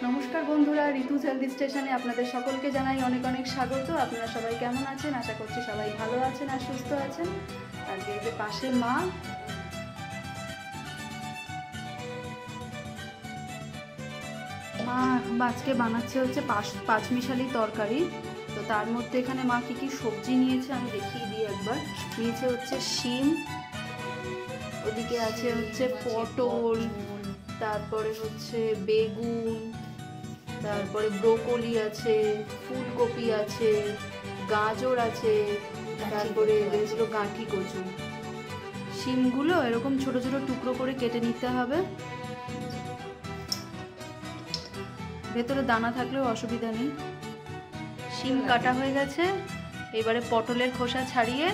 নমস্কার বন্ধুরা, ঋতুজ হেলথ স্টেশনে আপনাদের সকলকে জানাই অনেক অনেক স্বাগত। আপনারা সবাই কেমন আছেন? আশা করছি সবাই ভালো আছেন আর সুস্থ আছেন। আজকে এই যে পাশে মা আজকে বানাচ্ছে হচ্ছে পাঁচমিশালি তরকারি। তো তার মধ্যে এখানে মা কি কি সবজি নিয়েছে আমি দেখিয়ে দিই একবার। নিয়েছে হচ্ছে শিম, ওদিকে আছে হচ্ছে পটল, তারপরে হচ্ছে বেগুন, তারপরে ব্রোকলি আছে, ফুলকপি আছে, গাজর আছে, তারপরে এগুলো গাঁঠি কচু। শিমগুলো এরকম ছোট ছোট টুকরো করে কেটে নিতে হবে, ভেতরে দানা থাকলেও অসুবিধা নেই। শিম কাটা হয়ে গেছে, এবারে পটলের খোসা ছাড়িয়ে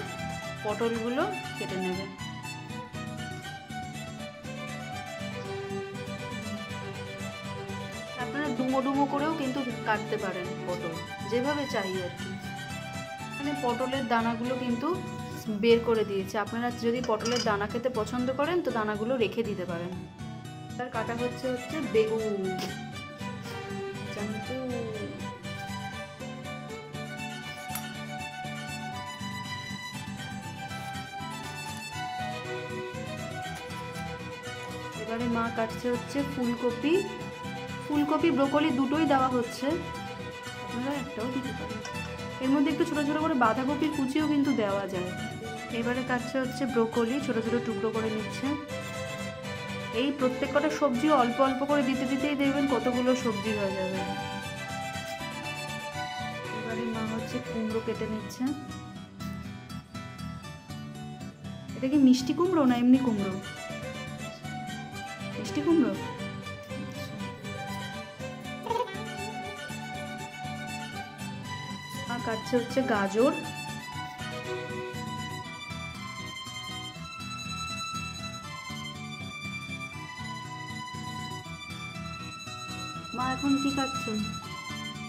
পটলগুলো কেটে নেবে। আপনারা ডুমো ডুমো করেও কিন্তু কাটতে পারেন পটল, যেভাবে চাই আর কি। এখানে পটলের দানাগুলো কিন্তু বের করে দিয়েছে। আপনারা যদি পটলের দানা খেতে পছন্দ করেন তো দানাগুলো রেখে দিতে পারেন। তার কাটা হচ্ছে বেগুন। এবারে মা কাটছে হচ্ছে ফুলকপি ব্রোকলি দুটোই দেওয়া হচ্ছে, আপনারা একটাও দিতে পারেন। এর মধ্যে একটু ছোট ছোট করে বাঁধাকপির কুচিও কিন্তু দেওয়া যায়। এবারে কাটছে হচ্ছে ব্রোকলি, ছোট ছোট টুকরো করে নিচ্ছে। এই প্রত্যেক কটা সবজি অল্প অল্প করে দিতে দিতেই দেখবেন কতগুলো সবজি হয়ে যাবে। এবারে মা হচ্ছে কুমড়ো কেটে নিচ্ছে। এটা কি মিষ্টি কুমড়ো না এমনি কুমড়ো? মিষ্টি কুমড়ো। মা কাটছে হচ্ছে গাজর। মা এখন কি কাটছেন?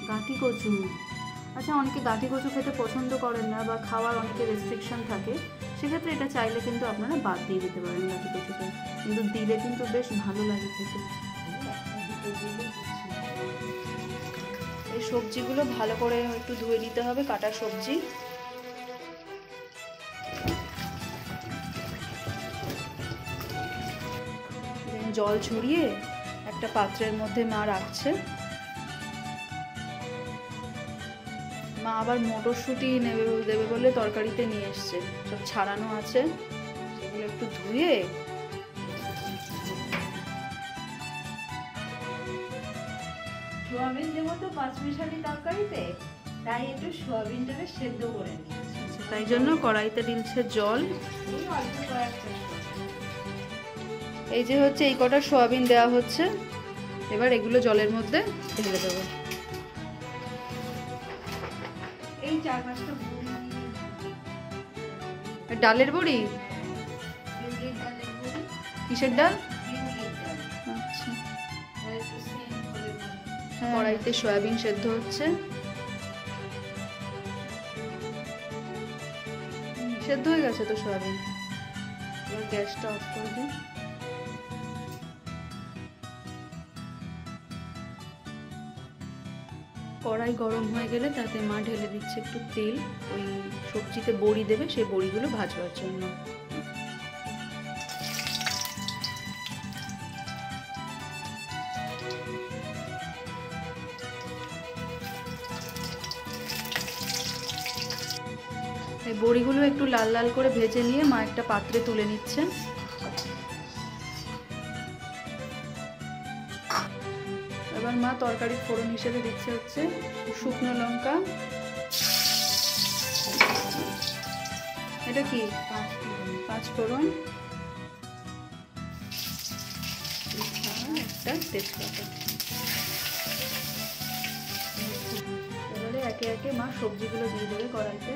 গাঁঠি কচু। আচ্ছা, অনেকে গাঁঠি কচু খেতে পছন্দ করেন না বা খাওয়ার অনেকে রেস্ট্রিকশন থাকে, সেক্ষেত্রে এটা চাইলে কিন্তু আপনারা বাদ দিয়ে দিতে পারেন গাঁঠি কচুকে, কিন্তু দিলে কিন্তু বেশ ভালো লাগে খেতে। এই সবজিগুলো ভালো করে একটু ধুয়ে নিতে হবে, কাটা সবজি। জল ছড়িয়ে একটা পাত্রের মধ্যে মা রাখছে। মা আবার মটরশুঁটি দেবে বলে তরকারিতে নিয়ে এসছে, সব ছাড়ানো আছে, সেগুলো একটু ধুয়ে সোয়াবিন দেবো তো পাঁচমিশালি তরকারিতে, তাই একটু সোয়াবিনটাকে সেদ্ধ করে নিয়েছি। তাই জন্য কড়াইতে ঢেলছে জল। এই অল্প কয়েকটা এই যে হচ্ছে এই কটা সোয়াবিন দেওয়া হচ্ছে, এবার এগুলো জলের মধ্যে ঢেলে দেবো। এই 4-5টা বড়ি, ডালের বড়ি? বিউলির ডালের বড়ি। কিসের ডাল? বিউলির ডাল। আচ্ছা। আর একটু সেন্ট করে বড়ি। কড়াইতে সয়াবিন সেদ্ধ হচ্ছে। সেদ্ধ হয়ে গেছে তো সয়াবিন। এবার গ্যাসটা অফ করে দিই। কড়াই গরম হয়ে গেলে তাতে মা ঢেলে দিচ্ছে একটু তেল। ওই সবজিতে বড়ি দেবে, সেই বড়িগুলো ভাজবার জন্য। এই বড়িগুলো একটু লাল লাল করে ভেজে নিয়ে মা একটা পাত্রে তুলে নিচ্ছে। এবার মা তরকারির ফোড়ন হিসেবে দিচ্ছে হচ্ছে শুকনো লঙ্কা। এটা কি? পাঁচফোড়ন, একটা তেজপাতা। এবারে একে একে মা সবজিগুলো দিয়ে দেবে কড়াইতে।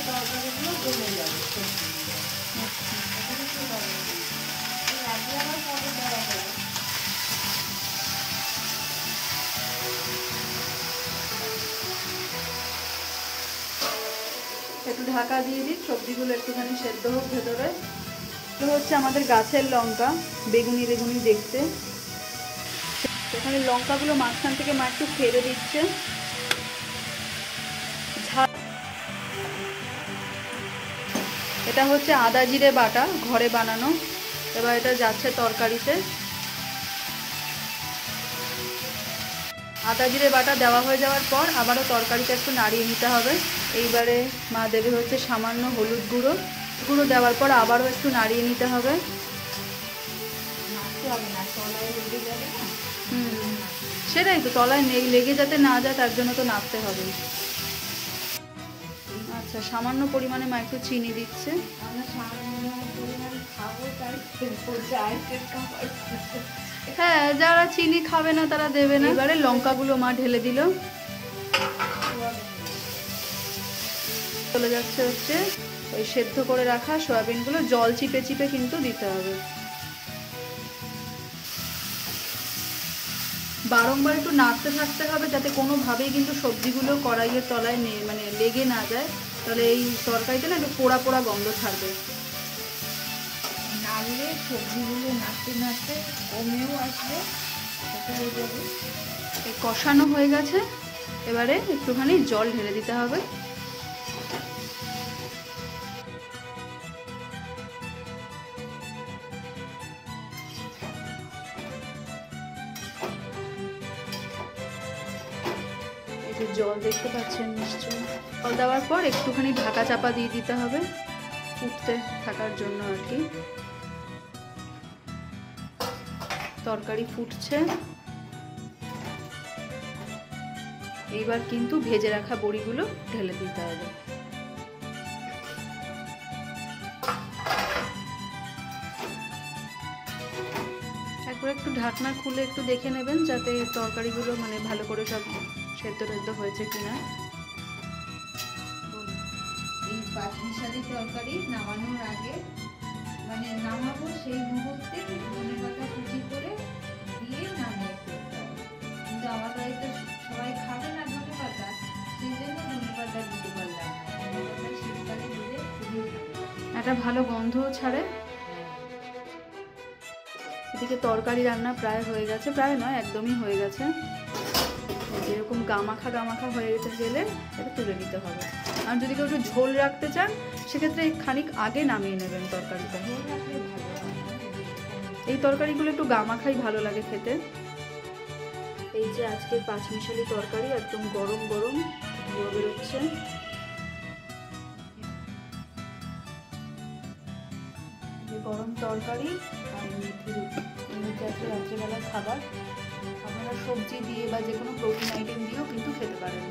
তরকারিগুলো গলে যাবে। ঢাকা দিয়ে দিই, সবজিগুলো একটুখানি সেদ্ধ হোক ভেতরে। তো হচ্ছে আমাদের গাছের লঙ্কা, বেগুনি বেগুনি দেখতে। এখানে লঙ্কাগুলো মাঝখান থেকে মা একটু ফেলে দিচ্ছে। এটা হচ্ছে আদা জিরে বাটা, ঘরে বানানো। এবার এটা যাচ্ছে তরকারিতে। আদা জিরে বাটা দেওয়া হয়ে যাওয়ার পর আবারও তরকারিটা একটু নাড়িয়ে নিতে হবে। এইবারে মা দেবে হচ্ছে সামান্য হলুদ গুঁড়ো। গুঁড়ো দেওয়ার পর আবারও একটু নাড়িয়ে নিতে হবে। সেটাই তো, তলায় লেগে যাতে না যায় তার জন্য তো নাড়তে হবে। আচ্ছা, সামান্য পরিমাণে মা একটু চিনি দিচ্ছে। হ্যাঁ, যারা চিনি খাবে না তারা দেবে না। এবারে লঙ্কাগুলো মা ঢেলে দিল। চলে যাচ্ছে হচ্ছে ওই সেদ্ধ করে রাখা সয়াবিনগুলো, জল চিপে চিপে কিন্তু দিতে হবে। বারংবার একটু নাড়তে থাকতে হবে যাতে কোনোভাবেই কিন্তু সবজিগুলো কড়াইয়ের তলায় মানে লেগে না যায়, তাহলে এই তরকারিতে না একটু পোড়া পোড়া গন্ধ ছাড়বে। নাড়লে সবজিগুলো নাড়তে নাড়তে কমেও আসবে, হয়ে যাবে। কষানো হয়ে গেছে, এবারে একটুখানি জল ঢেলে দিতে হবে। জল দেখতে পাচ্ছেন নিশ্চয়ই। জল দেওয়ার পর একটুখানি ঢাকা চাপা দিয়ে দিতে হবে ফুটতে থাকার জন্য আর কি। তরকারি ফুটছে, এইবার কিন্তু ভেজে রাখা বড়িগুলো ঢেলে দিতে হবে। একবার একটু ঢাকনা খুলে একটু দেখে নেবেন যাতে তরকারিগুলো মানে ভালো করে সব সেদ্ধ টেদ্ধ হয়েছে কিনা। এই পাঁচমিশালি তরকারি নামানোর আগে, মানে নামাবো সেই মুহূর্তে ধনেপাতা কুচি করে দিয়ে নামিয়ে ফেলতে হবে। কিন্তু আমার বাড়িতে সবাই খাবে না ধনেপাতা, সেই জন্য ধনেপাতা দিতে পারলাম না। ধনেপাতা শীতকালে দিলে খুবই একটা ভালো গন্ধও ছাড়ে। এদিকে তরকারি রান্না প্রায় হয়ে গেছে, প্রায় নয় একদমই হয়ে গেছে। যেরকম গামাখা গামাখা হয়ে গেলে এটা তুলে নিতে হবে। আর যদি কেউ একটু ঝোল রাখতে চান সেক্ষেত্রে খানিক আগে নামিয়ে নেবেন তরকারিটা। এই তরকারিগুলো একটু গামাখাই ভালো লাগে খেতে। এই যে আজকের পাঁচমিশালি তরকারি একদম গরম গরম ধোয়া বেরোচ্ছে। গরম তরকারি আর মেথি রুটি, এমনিতে একটা রাত্রেবেলার খাবার। আপনারা সবজি দিয়ে বা যে কোনো প্রোটিন আইটেম দিয়েও কিন্তু খেতে পারেন।